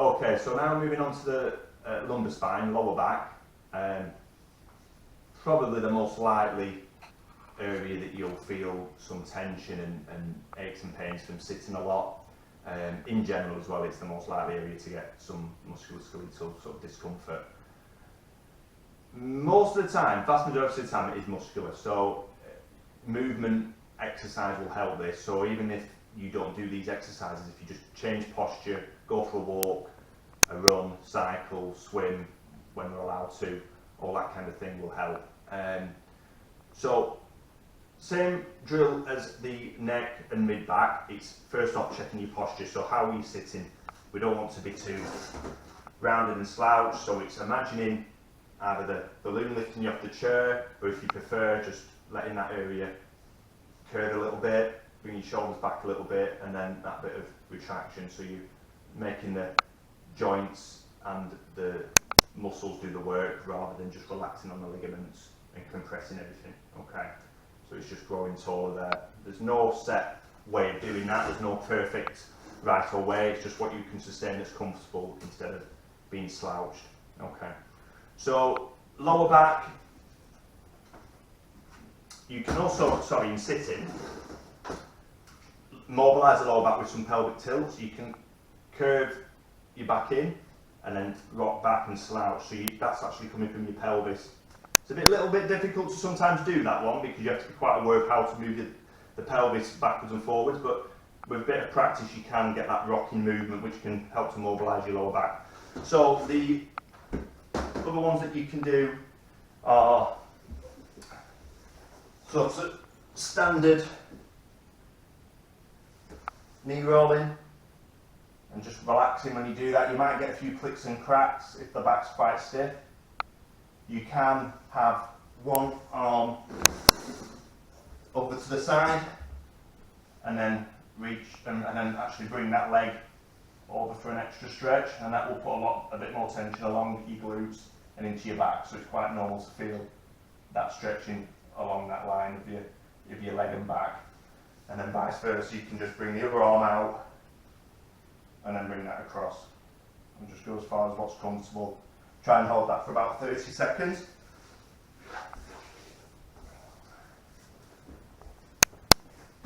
Okay, so now moving on to the lumbar spine, lower back. Probably the most likely area that you'll feel some tension and aches and pains from sitting a lot. In general as well, it's the most likely area to get some musculoskeletal sort of discomfort. Most of the time, vast majority of the time, it is muscular. So movement exercise will help this. So even if you don't do these exercises, if you just change posture, go for a walk, a run, cycle, swim when we're allowed to, all that kind of thing will help. So same drill as the neck and mid-back. It's first off checking your posture. So how are you sitting? We don't want to be too rounded and slouched, so it's imagining either the balloon lifting you off the chair, or if you prefer, just letting that area curve a little bit, bring your shoulders back a little bit, and then that bit of retraction, so you're making the joints and the muscles do the work rather than just relaxing on the ligaments and compressing everything. Okay, so it's just growing taller there. There's no set way of doing that. There's no perfect right or way. It's just what you can sustain that's comfortable instead of being slouched. Okay, so lower back. You can also, in sitting, mobilise the lower back with some pelvic tilt. So you can curve your back in and then rock back and slouch. So that's actually coming from your pelvis. It's a little bit difficult to sometimes do that one because you have to be quite aware of how to move the pelvis backwards and forwards, but with a bit of practice you can get that rocking movement which can help to mobilise your lower back. So the other ones that you can do are sort of standard knee rolling and just relaxing when you do that. You might get a few clicks and cracks if the back's quite stiff. You can have one arm over to the side and then reach and then actually bring that leg over for an extra stretch, and that will put a bit more tension along your glutes and into your back, so it's quite normal to feel that stretching along that line of your leg and back. And then vice versa, you can just bring the other arm out and then bring that across and just go as far as what's comfortable. Try and hold that for about 30 seconds.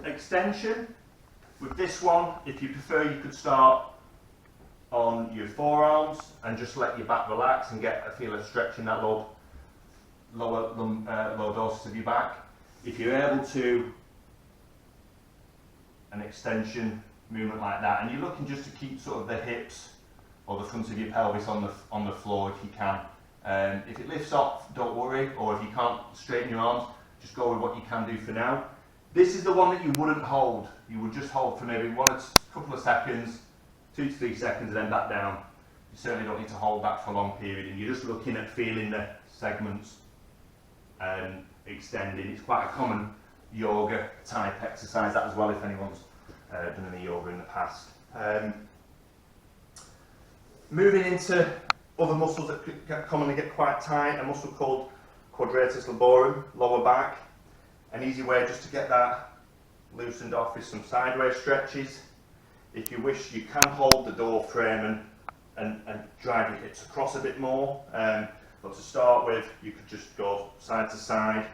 Extension. With this one, if you prefer, you could start on your forearms and just let your back relax and get a feel of stretching that lower lordosis of your back. If you're able to, an extension movement like that, and you're looking just to keep sort of the hips or the front of your pelvis on the floor if you can. If it lifts off, don't worry, or if you can't straighten your arms, just go with what you can do for now. This is the one that you wouldn't hold. You would just hold for maybe a couple of seconds, 2 to 3 seconds, and then back down. You certainly don't need to hold that for a long period, and you're just looking at feeling the segments extending. It's quite a common yoga type exercise that as well, if anyone's done any yoga in the past. Moving into other muscles that commonly get quite tight, a muscle called quadratus lumborum, lower back. An easy way just to get that loosened off is some sideways stretches. If you wish, you can hold the door frame and drive your hips across a bit more. But to start with, you could just go side to side,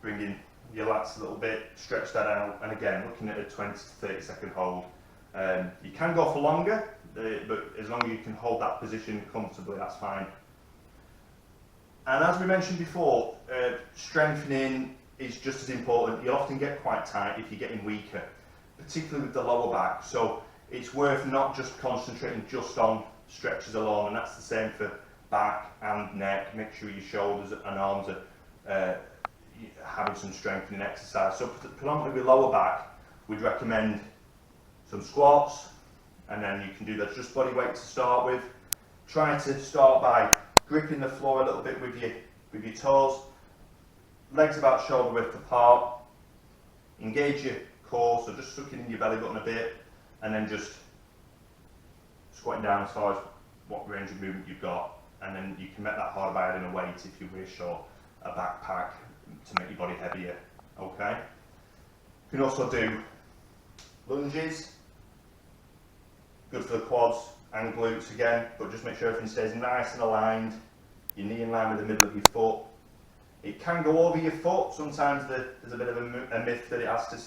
bring in your lats a little bit, stretch that out, and again, looking at a 20 to 30 second hold. You can go for longer, but as long as you can hold that position comfortably, that's fine. And as we mentioned before, strengthening is just as important. You'll often get quite tight if you're getting weaker, particularly with the lower back. So it's worth not just concentrating just on stretches alone, and that's the same for back and neck. Make sure your shoulders and arms are having some strengthening exercise. So predominantly with lower back, we'd recommend some squats, and then you can do that just body weight to start with. Try to start by gripping the floor a little bit with your toes, legs about shoulder width apart. Engage your core, so just sucking in your belly button a bit, and then just squatting down as far as what range of movement you've got, and then you can make that harder by adding a weight if you wish, or a backpack to make your body heavier. Okay. You can also do lunges, good for the quads, and glutes again, but just make sure everything stays nice and aligned, your knee in line with the middle of your foot. It can go over your foot. Sometimes there's a bit of a myth that it has to,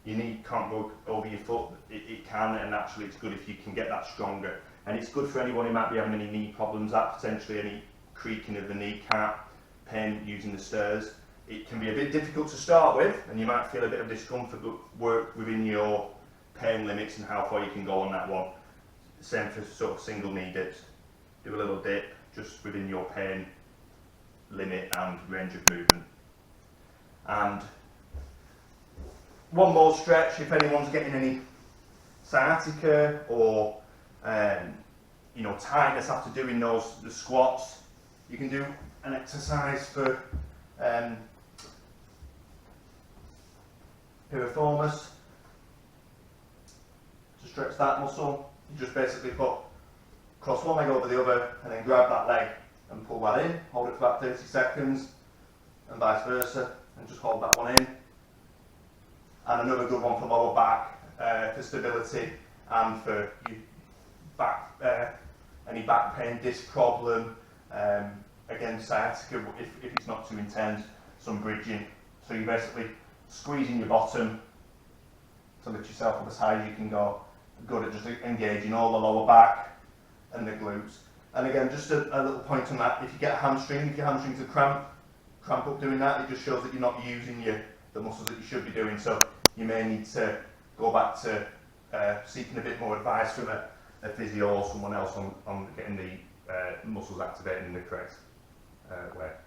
your knee can't go over your foot. It can, and actually it's good if you can get that stronger. And it's good for anyone who might be having any knee problems, that potentially any creaking of the kneecap, pain using the stairs. It can be a bit difficult to start with, and you might feel a bit of discomfort, but work within your pain limits and how far you can go on that one. Same for sort of single knee dips. Do a little dip just within your pain limit and range of movement. And one more stretch, if anyone's getting any sciatica or tightness after doing the squats, you can do an exercise for piriformis to stretch that muscle. You just basically cross one leg over the other and then grab that leg and pull that in, hold it for about 30 seconds and vice versa, and just hold that one in. And another good one for lower back, for stability and for back, any back pain, disc problem, again sciatica if it's not too intense, some bridging. So you're basically squeezing your bottom to lift yourself up as high as you can go. Good at just engaging all the lower back and the glutes. And again, just a little point on that, if you get a hamstring, if your hamstrings are cramp up doing that, it just shows that you're not using the muscles that you should be doing. So you may need to go back to seeking a bit more advice from a physio or someone else on getting the muscles activated in the correct way.